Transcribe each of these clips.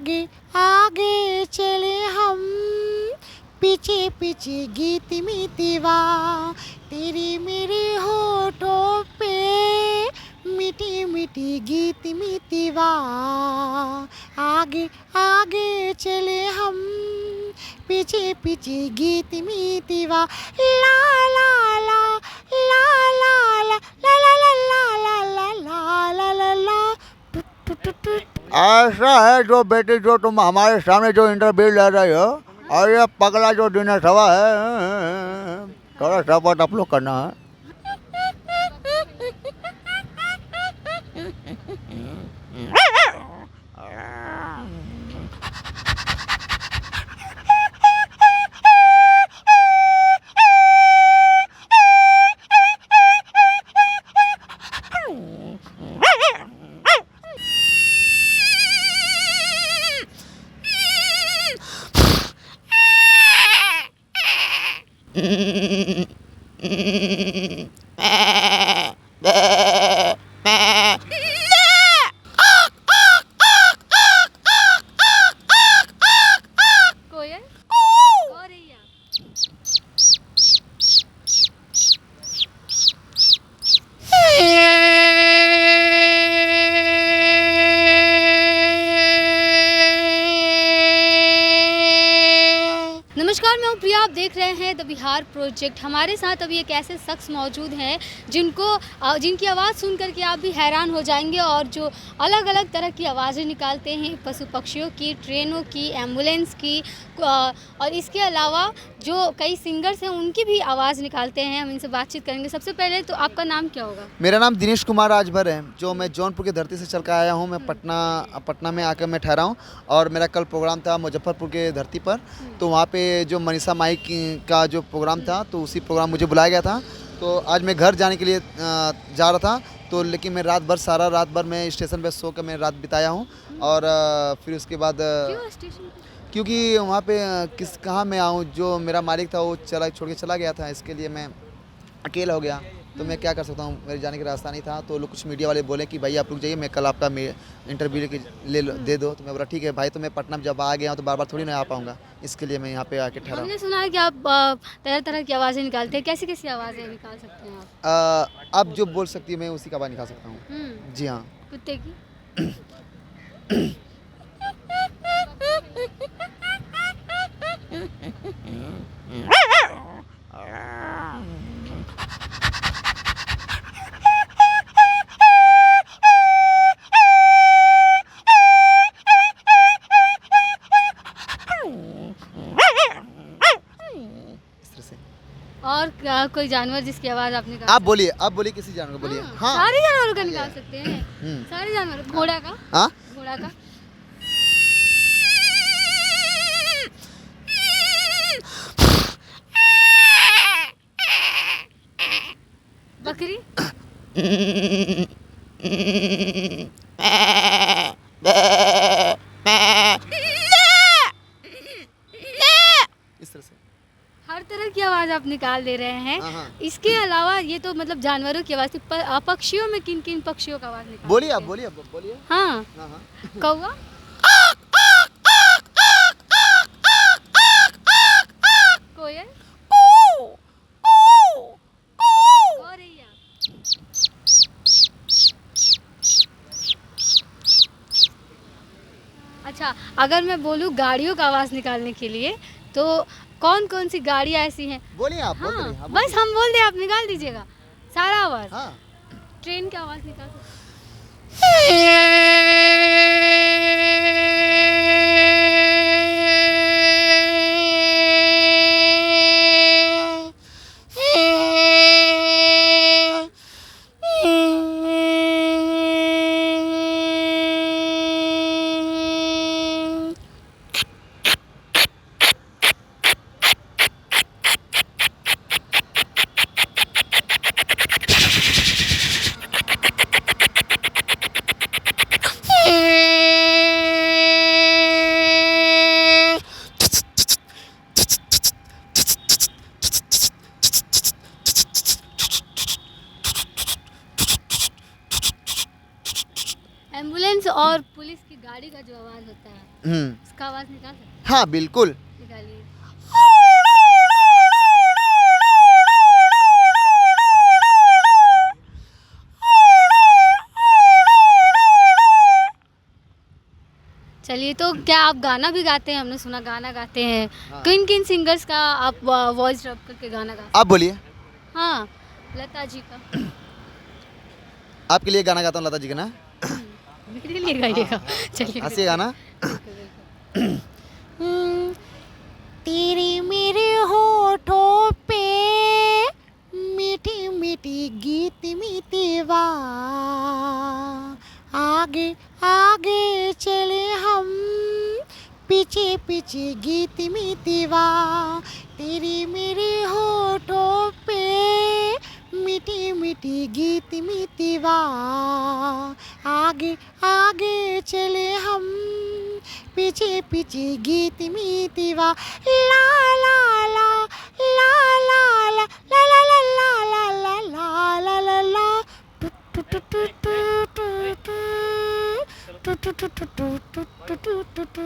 आगे आगे चले हम, पीछे पीछे गीत मीतिवा, तेरी मेरे होठों पे मीठी मीठी गीत मीतिवा, आगे आगे चले हम, पीछे पीछे गीत मीतिवा, ला ला ला ला ला ला ला ला ला ला ला ला ला ला। ऐसा है जो बेटी जो तुम हमारे सामने जो इंटरव्यू ले रहे हो, और ये पगला जो दिनेश हवा है, थोड़ा सपोर्ट आप लोग करना है। कोयल गौरैया। नमस्कार, मैं हूँ प्रिया, आप देख रहे हैं द बिहार प्रोजेक्ट। हमारे साथ अभी एक ऐसे शख्स मौजूद हैं जिनकी आवाज़ सुन करके आप भी हैरान हो जाएंगे, और जो अलग अलग तरह की आवाज़ें निकालते हैं, पशु पक्षियों की, ट्रेनों की, एम्बुलेंस की, और इसके अलावा जो कई सिंगर्स हैं उनकी भी आवाज़ निकालते हैं। हम इनसे बातचीत करेंगे। सबसे पहले तो आपका नाम क्या होगा? मेरा नाम दिनेश कुमार राजभर है, जो मैं जौनपुर की धरती से चल कर आया हूँ। मैं पटना में आकर मैं ठहरा हूँ, और मेरा कल प्रोग्राम था मुजफ्फरपुर के धरती पर। तो वहाँ पे जो मनीषा माई का जो प्रोग्राम था, तो उसी प्रोग्राम मुझे बुलाया गया था। तो आज मैं घर जाने के लिए जा रहा था, तो लेकिन मैं सारा रात भर मैं स्टेशन पे सो कर मैं रात बिताया हूँ। और फिर उसके बाद क्यों स्टेशन पे? क्योंकि वहाँ पे कहाँ मैं आऊँ, जो मेरा मालिक था वो छोड़ के चला गया था, इसके लिए मैं अकेला हो गया। तो मैं क्या कर सकता हूँ, मेरे जाने का रास्ता नहीं था। तो लोग कुछ मीडिया वाले बोले कि भाई आप रुक जाइए, मैं कल आपका इंटरव्यू दे दो। तो मैं बोला ठीक है भाई, तो मैं पटना में जब आ गया हूँ तो बार बार थोड़ी ना आ पाऊँगा, इसके लिए मैं यहाँ पे आके ठहरा। हमने सुना है कि आप तरह तरह की आवाज़ें निकालते हैं। कैसी कैसी आवाज़ें निकाल सकते हैं आप? आप जो बोल सकती है मैं उसी का आवाज़ निकाल सकता हूँ। जी हाँ। कुत्ते की? इस तरह से। और कोई जानवर जिसकी आवाज़ आप निकाल आप बोलिए किसी जानवर को बोलिए। हाँ सारे जानवरों का निकाल सकते हैं। सारे जानवर। घोड़ा का? हाँ, घोड़ा का? बकरी? इस तरह से। हर तरह की आवाज़ आप निकाल दे रहे हैं। हाँ। इसके अलावा ये तो मतलब जानवरों की आवाज़ थी। पक्षियों में किन किन पक्षियों का आवाज़ निकाल बोलिए, सकते आप हैं? बोलिए। हाँ, हाँ हाँ। कौवा? कोयल? गौरैया? अच्छा, अगर मैं बोलूँ गाड़ियों का आवाज़ निकालने के लिए, तो कौन कौन सी गाड़ियाँ ऐसी हैं? बोलिए आप, हाँ, बोलिए, हाँ, बस हम बोल दें, आप निकाल दीजिएगा सारा आवाज़। हाँ। ट्रेन की आवाज़ निकाल सकते हैं? एम्बुलेंस और पुलिस की गाड़ी का जो आवाज़ होता है उसका आवाज़ निकाल सकते हैं? हाँ बिल्कुल। निकालिए। चलिए, तो क्या आप गाना भी गाते हैं? हमने सुना गाना गाते हैं। हाँ। किन किन सिंगर्स का आप वॉइस रब करके गाना गाते हैं? आप बोलिए। हाँ, लता जी का। आपके लिए गाना गाता हूँ लता जी का ना। मेरे लिए गाइएगा। चलिए। हंसिएगा ना। तेरे मेरे होठों पे मीठी मीठी गीत मीतवा, आगे आगे चले हम, पीछे पीछे गीत मीतवा। तेरे मेरे होठों पे मीठी मीठी गीत मीतवा, आगे आगे चले हम, पीछे पीछे गीत मीतवा। ला ला ला ला ला ला ला ला ला ला ला ला ला ला टू टू टू टू टू टू टू टू टू टू टू टू टू टू।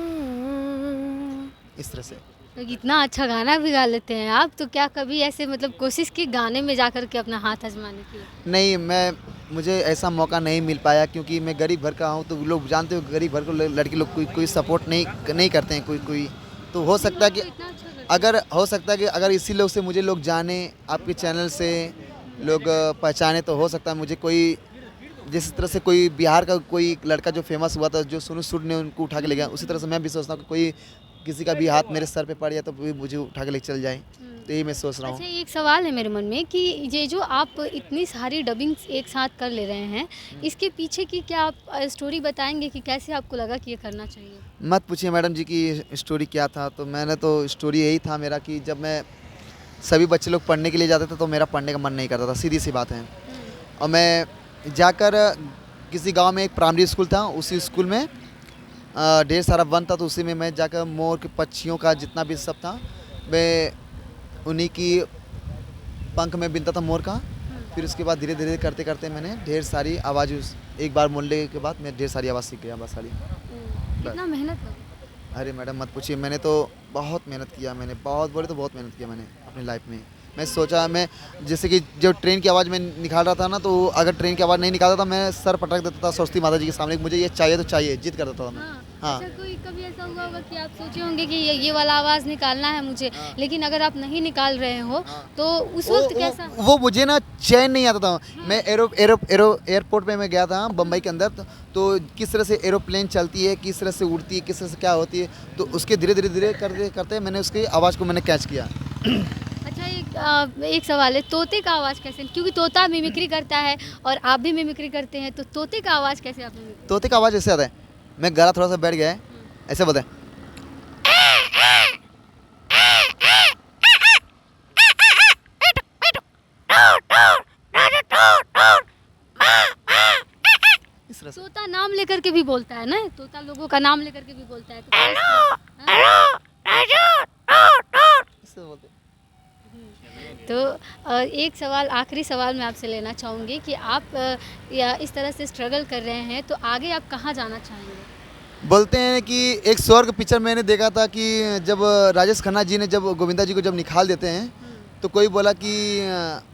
इस तरह से। तो इतना अच्छा गाना भी गा लेते हैं आप, तो क्या कभी ऐसे मतलब कोशिश की गाने में जा कर के अपना हाथ आजमाने की? नहीं, मुझे ऐसा मौका नहीं मिल पाया क्योंकि मैं गरीब घर का हूँ। तो लोग जानते हो गरीब घर को लड़के लोग कोई सपोर्ट नहीं करते हैं कोई। तो हो सकता है कि इतना अच्छा करते हैं। अगर इसी लोग से मुझे लोग जाने, आपके चैनल से लोग पहचाने, तो हो सकता है मुझे कोई जिस तरह से कोई बिहार का कोई लड़का जो फेमस हुआ था, जो सोनू सूद ने उनको उठा के ले गया, उसी तरह से मैं भी सोचता हूँ कि कोई किसी का भी हाथ मेरे सर पे पड़ जाए तो भी मुझे उठा के ले चल जाए। तो यही मैं सोच रहा हूँ। अच्छा, एक सवाल है मेरे मन में कि ये जो आप इतनी सारी डबिंग एक साथ कर ले रहे हैं, इसके पीछे की क्या आप स्टोरी बताएंगे कि कैसे आपको लगा कि ये करना चाहिए? मत पूछिए मैडम जी कि स्टोरी क्या था। तो मैंने तो स्टोरी यही था मेरा कि जब मैं सभी बच्चे लोग पढ़ने के लिए जाते थे तो मेरा पढ़ने का मन नहीं करता था, सीधी सी बात है। और मैं जाकर किसी गांव में एक प्राइमरी स्कूल था, उसी स्कूल में ढेर सारा वन था। तो उसी में मैं जाकर मोर के पक्षियों का जितना भी सब था, मैं उन्हीं की पंख में बिनता था मोर का। फिर उसके बाद धीरे धीरे करते करते मैंने ढेर सारी आवाज़, एक बार बोलने के बाद मैं ढेर सारी आवाज़ सीख गया बस सारी। कितना मेहनत लगा? अरे मैडम मत पूछिए, मैंने तो बहुत मेहनत किया। मैंने बहुत मेहनत किया मैंने अपनी लाइफ में। मैं सोचा, मैं जैसे कि जो ट्रेन की आवाज़ मैं निकाल रहा था ना, तो अगर ट्रेन की आवाज़ नहीं निकालता था मैं सर पटक देता था सरस्वती माता जी के सामने, मुझे ये चाहिए तो चाहिए, जिद कर देता था मैं। हाँ। अच्छा, कोई कभी ऐसा हुआ होगा कि आप सोचे होंगे कि ये वाला आवाज़ निकालना है मुझे, लेकिन अगर आप नहीं निकाल रहे हो तो उस वक्त कैसा? वो मुझे ना चैन नहीं आता था। मैं एयरपोर्ट पे मैं गया था बम्बई के अंदर, तो किस तरह से एरोप्लेन चलती है, किस तरह से उड़ती है, किस तरह से क्या होती है, तो उसके धीरे धीरे करते करते मैंने उसकी आवाज़ को मैंने कैच किया। अच्छा, एक सवाल है, तोते का आवाज़ कैसे? क्योंकि तोता मिमिक्री करता है और आप भी मिमिक्री करते हैं, तो तोते का आवाज़ कैसे आप मिमिक्री? तोते का आवाज़ ऐसे आता है, मैं गला थोड़ा सा बैठ गया है, ऐसे बोलते हैं। इस तरह से। तोता नाम लेकर के भी बोलता है ना, तोता लोगों का नाम लेकर के भी बोलता है, तो इससे बोलते हैं। तो एक सवाल, आखिरी सवाल मैं आपसे लेना चाहूँगी कि आप या इस तरह से स्ट्रगल कर रहे हैं, तो आगे आप कहाँ जाना चाहेंगे? बोलते हैं कि एक स्वर्ग पिक्चर मैंने देखा था कि जब राजेश खन्ना जी ने जब गोविंदा जी को जब निकाल देते हैं, तो कोई बोला कि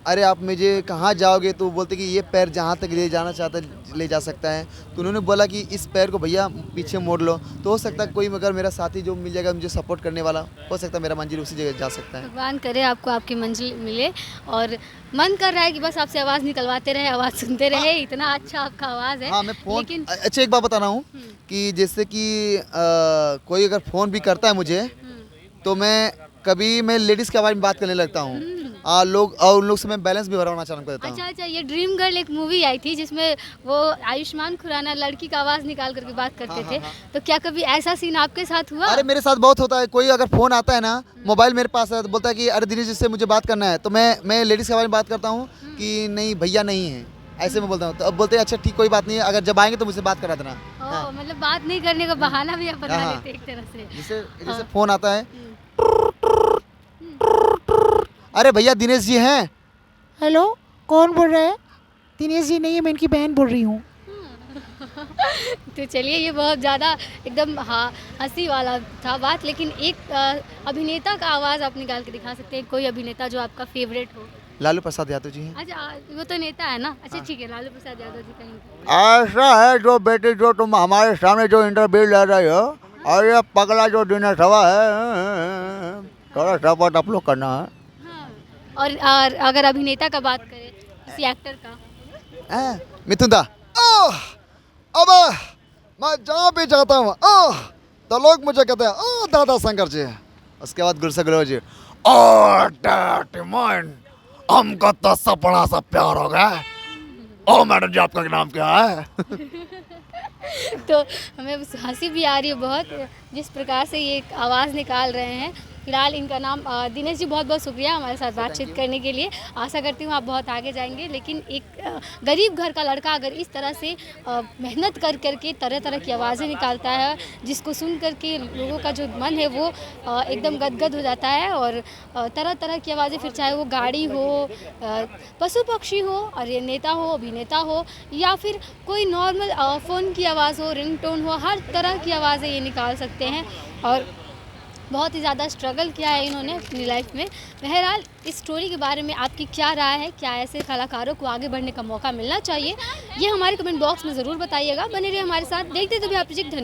अरे आप मुझे कहाँ जाओगे, तो बोलते कि ये पैर जहाँ तक ले जाना चाहता है ले जा सकता है। तो उन्होंने बोला कि इस पैर को भैया पीछे मोड़ लो, तो हो सकता है कोई मगर मेरा साथी जो मिल जाएगा मुझे सपोर्ट करने वाला, हो सकता है मेरा मंजिल उसी जगह जा सकता है। भगवान करे आपको आपकी मंजिल मिले, और मन कर रहा है कि बस आपसे आवाज़ निकलवाते रहे, आवाज़ सुनते रहे, इतना अच्छा आपका आवाज़ है। हाँ, मैं फ़ोन लेकिन अच्छा एक बात बता रहा हूँ कि जैसे कि कोई अगर फ़ोन भी करता है मुझे, तो मैं लेडीज़ के बारे में बात करने लगता हूँ। लोग और उन लोग से मैं बैलेंस भी भरवाना चालू कर देता हूँ। अच्छा, ये ड्रीम गर्ल एक मूवी आई थी जिसमें वो आयुष्मान खुराना लड़की का आवाज़ निकाल करके बात करते थे, तो क्या कभी ऐसा सीन आपके साथ हुआ? अरे मेरे साथ बहुत होता है। कोई अगर फ़ोन आता है ना, मोबाइल मेरे पास है, तो बोलता है कि अरे दिनेश जी से मुझे बात करना है, तो मैं लेडीज़ के बारे में बात करता हूँ कि नहीं भैया नहीं है, ऐसे में बोलता हूँ। तो अब बोलते हैं अच्छा ठीक, कोई बात नहीं है, अगर जब आएंगे तो मुझसे बात करा देना। मतलब बात नहीं करने का बहाना भी आप बना लेते एक तरह से। जैसे फ़ोन आता है, अरे भैया दिनेश जी हैं। हेलो, कौन बोल रहा है? दिनेश जी नहीं है, मैं इनकी बहन बोल रही हूँ। तो चलिए, ये बहुत ज़्यादा एकदम हाँ हंसी वाला था बात, लेकिन एक अभिनेता का आवाज़ आप निकाल के दिखा सकते हैं, कोई अभिनेता जो आपका फेवरेट हो। लालू प्रसाद यादव जी हैं। अच्छा, वो तो नेता है ना। अच्छा ठीक है, लालू प्रसाद यादव जी कहीं। ऐसा है जो बेटी जो तुम हमारे सामने जो इंटरव्यू ले रही हो, और ये पगला जो दिनेश हवा है, थोड़ा सपोर्ट आप लोग करना है। हाँ, और अगर अभिनेता का बात करें, किसी एक्टर का। मिथुन दा। अब मैं जहाँ भी जाता हूँ तो लोग मुझे कहते हैं दादा शंकर जी। उसके बाद गुरसा गुरु जी, हमको तो सपना सा प्यार हो गया। ओ मैडम जी, आपका नाम क्या है? तो हमें हंसी भी आ रही है बहुत, जिस प्रकार से ये आवाज़ निकाल रहे हैं। फिलहाल इनका नाम दिनेश जी, बहुत बहुत शुक्रिया हमारे साथ बातचीत करने के लिए। आशा करती हूँ आप बहुत आगे जाएंगे, लेकिन एक गरीब घर का लड़का अगर इस तरह से मेहनत कर करके तरह तरह की आवाज़ें निकालता है, जिसको सुन करके लोगों का जो मन है वो एकदम गदगद हो जाता है। और तरह तरह की आवाज़ें, फिर चाहे वो गाड़ी हो, पशु पक्षी हो, और ये नेता हो, अभिनेता हो, या फिर कोई नॉर्मल फ़ोन की आवाज़ हो, रिंगटोन हो, हर तरह की आवाज़ें ये निकाल सकते हैं। और बहुत ही ज़्यादा स्ट्रगल किया है इन्होंने अपनी लाइफ में। बहरहाल, इस स्टोरी के बारे में आपकी क्या राय है? क्या ऐसे कलाकारों को आगे बढ़ने का मौका मिलना चाहिए? ये हमारे कमेंट बॉक्स में ज़रूर बताइएगा। बने रहिए हमारे साथ, देखते तो भी आप। धन्यवाद।